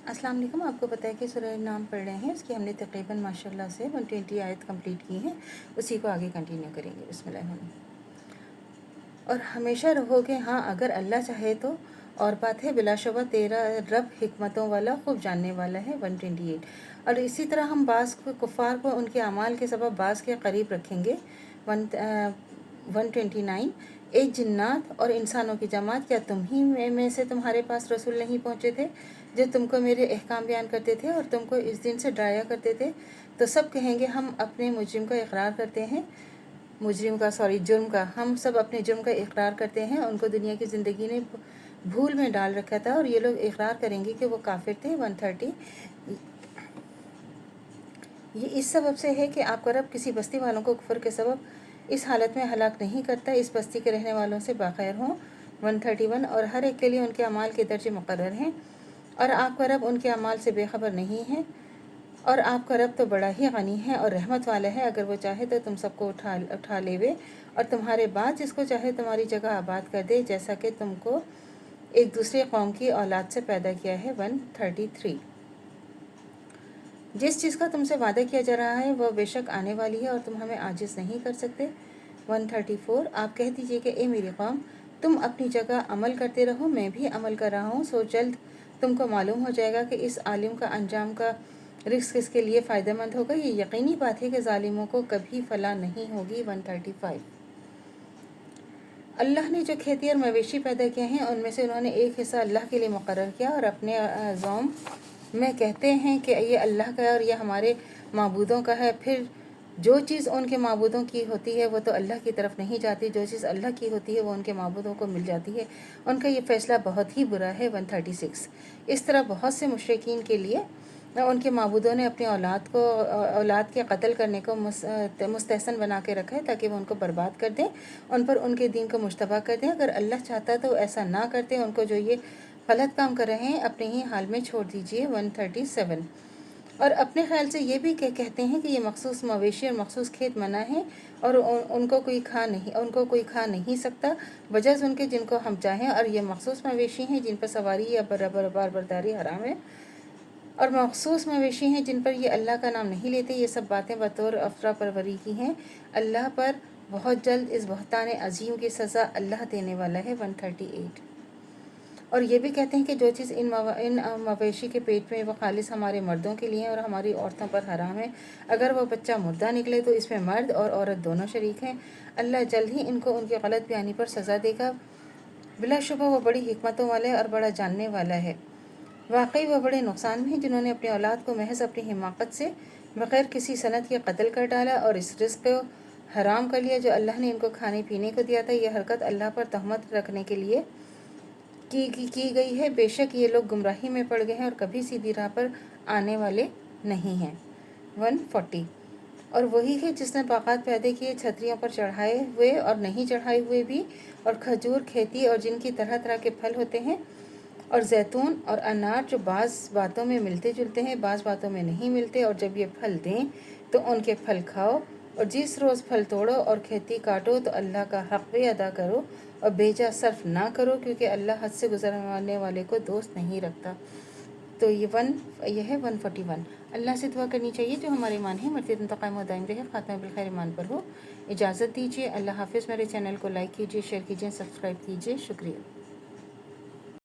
अस्सलाम वालेकुम। आपको पता है कि सूरह नाम पढ़ रहे हैं, उसकी हमने तकरीबन माशाल्लाह से 120 आयत कंप्लीट की हैं। उसी को आगे कंटिन्यू करेंगे। बिस्मिल्लाह। और हमेशा रहोगे, हाँ अगर अल्लाह चाहे तो। और बात है, बिलाशुबा तेरा रब हिकमतों वाला खूब जानने वाला है। 128। और इसी तरह हम बाज़ को कुफ़ार को उनके अमाल के सबब बाज़ के करीब रखेंगे। 129। एक जिन्नात और इंसानों की जमात, क्या तुम ही में से तुम्हारे पास रसूल नहीं पहुँचे थे जो तुमको मेरे अहकाम बयान करते थे और तुमको इस दिन से डराया करते थे? तो सब कहेंगे हम अपने जुर्म का इकरार करते हैं। जुर्म का हम सब अपने जुर्म का इकरार करते हैं। उनको दुनिया की ज़िंदगी ने भूल में डाल रखा था और ये लोग इकरार करेंगे कि वो काफिर थे। 130। ये इस सबब से है कि आपका रब किसी बस्ती वालों को कुफर के सबब इस हालत में हलाक नहीं करता, इस बस्ती के रहने वालों से बाखैर हों। 131। और हर एक के लिए उनके अमाल के दर्जे मुकर्रर हैं और आपका रब उनके अमाल से बेखबर नहीं है। और आपका रब तो बड़ा ही गनी है और रहमत वाला है, अगर वो चाहे तो तुम सबको उठा लेवे और तुम्हारे बाद जिसको चाहे तुम्हारी जगह आबाद कर दे, जैसा कि तुमको एक दूसरे कौम की औलाद से पैदा किया है। 133। जिस चीज़ का तुमसे वादा किया जा रहा है वह बेशक आने वाली है और तुम हमें आजिज़ नहीं कर सकते। 134। आप कह दीजिए कि ए मेरी कौम, तुम अपनी जगह अमल करते रहो, मैं भी अमल कर रहा हूँ, सो जल्द तुमको मालूम हो जाएगा कि इस आलिम का अंजाम का रिस्क किसके लिए फ़ायदेमंद होगा। ये यकीनी बात है कि ज़ालिमों को कभी फलाह नहीं होगी। 135। अल्लाह ने जो खेती और मवेशी पैदा किए हैं उनमें से उन्होंने एक हिस्सा अल्लाह के लिए मुकर्रर किया और अपने ज़ौम में कहते हैं कि ये अल्लाह का है और ये हमारे माबूदों का है। फिर जो चीज़ उनके माबूदों की होती है वो तो अल्लाह की तरफ नहीं जाती, जो चीज़ अल्लाह की होती है वो उनके माबूदों को मिल जाती है। उनका ये फ़ैसला बहुत ही बुरा है। 136। इस तरह बहुत से मुशरिकीन के लिए उनके माबूदों ने अपनी औलाद के कत्ल करने को मुस्तहसन बना के रखा है ताकि वो उनको बर्बाद कर दें, उन पर उनके दीन को मुश्तबा कर दें। अगर अल्लाह चाहता तो ऐसा ना करते, उनको जो ये गलत काम कर रहे हैं अपने ही हाल में छोड़ दीजिए। 137। और अपने ख्याल से ये भी कहते हैं कि ये मखसूस मवेशी और मखसूस खेत मना है और उनको कोई खा नहीं सकता वजह उनके जिनको हम चाहें, और ये मखसूस मवेशी हैं जिन पर सवारी या बरदारी हराम है, और मखसूस मवेशी हैं जिन पर ये अल्लाह का नाम नहीं लेते। ये सब बातें बतौर अफरा परवरी की हैं। अल्लाह पर बहुत जल्द इस बहतान अजीम की सज़ा अल्लाह देने वाला है। 138। और ये भी कहते हैं कि जो चीज़ इन मवेशी के पेट में वो खालिस हमारे मर्दों के लिए और हमारी औरतों पर हराम है, अगर वो बच्चा मुर्दा निकले तो इसमें मर्द और औरत दोनों शरीक हैं। अल्लाह जल्द ही इनको उनकी गलत बयानी पर सज़ा देगा। बिलाशुबा वो बड़ी हिकमतों वाला है और बड़ा जानने वाला है। वाकई वह बड़े नुकसान में हैं जिन्होंने अपनी औलाद को महज अपनी हिमाकत से बग़ैर किसी सनद के कत्ल कर डाला और इस रिज़्क़ को हराम कर लिया जो अल्लाह ने इनको खाने पीने को दिया था। यह हरकत अल्लाह पर तहमत रखने के लिए की गई है। बेशक ये लोग गुमराही में पड़ गए हैं और कभी सीधी राह पर आने वाले नहीं हैं। 140। और वही है जिसने बागात पैदा किए, छतरियों पर चढ़ाए हुए और नहीं चढ़ाए हुए भी, और खजूर खेती और जिनकी तरह तरह के फल होते हैं, और जैतून और अनार जो बाज़ बातों में मिलते जुलते हैं बाज़ बातों में नहीं मिलते, और जब ये फल दें तो उनके फल खाओ, और जिस रोज़ फल तोड़ो और खेती काटो तो अल्लाह का हक़ भी अदा करो और बेजा सर्फ ना करो, क्योंकि अल्लाह हद से गुजरने वाले को दोस्त नहीं रखता। तो ये है 141। अल्लाह से दुआ करनी चाहिए जो हमारे ईमान है मरते कायम दायम रहे, ख़ात्मा बिलखैर ईमान पर हो। इजाज़त दीजिए। अल्लाह हाफ़िज़। मेरे चैनल को लाइक कीजिए, शेयर कीजिए, सब्सक्राइब कीजिए। शुक्रिया।